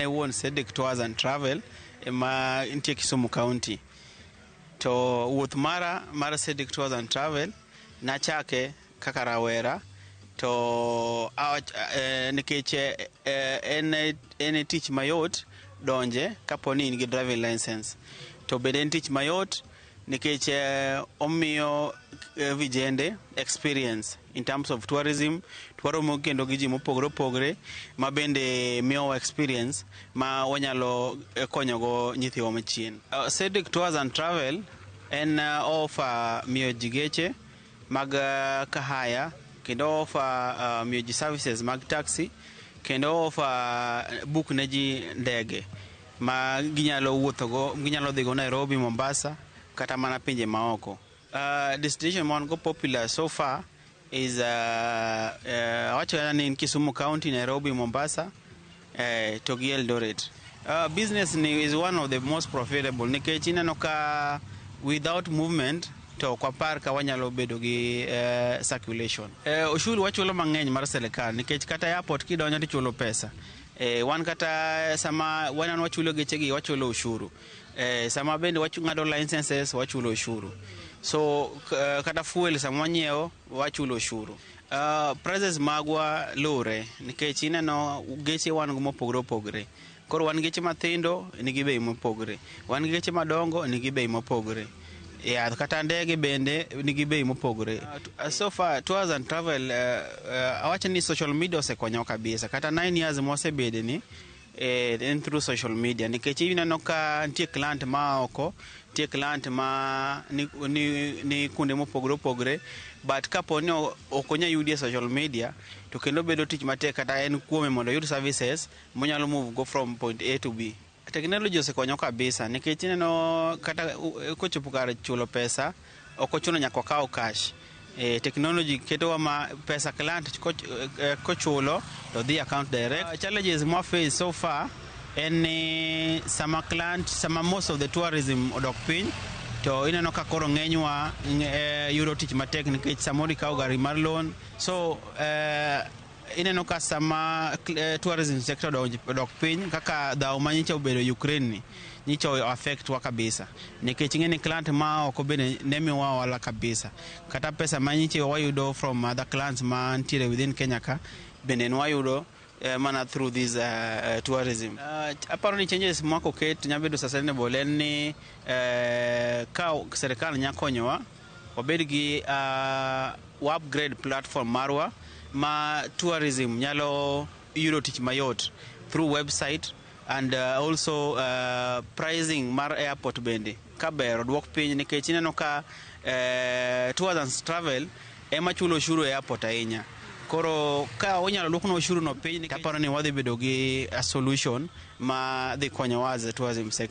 I won Cedric Tours and Travel ma intie Kisumu County. To wuoth mara Cedric Tours and Travel nachake kaka rawera to nikech en tich mayot donje kaponi in gi driving license. To bende en tich mayot nikech omiyo vijende experience in terms of tourism. Twaromo kendo gi ji mopogore opogore ma bende miyowa experience ma wanyalo konyogo nyithiwa machien. Cedric Tours and Travel en offer miyo ji geche mag kahaya, kendo offer miyo ji services mag taxi, kendo offer book ne ji ndege ma ginyalo wuothogo, ginyalo dhigo Nairobi, Mombasa kata mana pinje maoko. Destination man go popular so far is in Kisumu County, Nairobi, Mombasa, to gi Eldoret. Business is one of the most profitable nikech ineno ka without movement to kwa par ka wanyalo bedo gi circulation. Ushuru wachulo mang'eny mar serikal nikech kata airport kidonjo tichulo pesa. Wan kata sama wanan wachulo gechegi wachulo ushuru. Sama bende ng'ado licenses wachulo ushuru. So kata fuel sama wanyiewo wachulo ushuru. Prices magwa lure nikech ineno geche wan go mopogore opogore. Koro wan geche mathindo nigi bei mopogore, wan geche madongo nigi bei mopogore. Kata ndege bende nigi bei mopogore. So far Tours and Travel awacho ni social media osekonyo kabisa. Kata 9 years mosebede ni through social media nikech ineno ka nitie client ma oko, nitie client ma ni kunde mopogore opogore, but kaponi ok onya yudi social media to kendo bedo tich matek kata en kuome mondo yud services monyalo move go from point A to B. Technology osekonyo kabisa nikech ineno kata kochopo kar chulo pesa ok ochuno nyaka kaw cash. Technology keto ma pesa client kochulo to the account direct. Challenges more face so far en sama most of the tourism odok piny to ineno ka koro ng'enywa yudo tich matek nikech samoro ikaw gari mar loan. So ineno ka sama tourism sector odok piny kaka dhaw manyicha obedo Ukraine ni nyicha affect wa kabisa nikech ng'eni client ma oko bende nemiwa wala kabisa. Kata pesa manyicha wayudo from other clients ma ntiere within Kenya ka bende nwayudo mana through this tourism. Aparo ni changes mwako ket nyabedo sustainable en ni ka serikal nyakonyowa wabed gi upgrade platform marwa ma tourism nyalo yudo tich mayot through website and also pricing mar airport bende kaber odwok piny nikech ineno ka Tours and Travel ema chulo ushuru e airport ahinya. Koro ka onyalo dwokno ushuru no piny, aparo ni wadhi bedo gi a solution ma dhi konyowa as a tourism sector.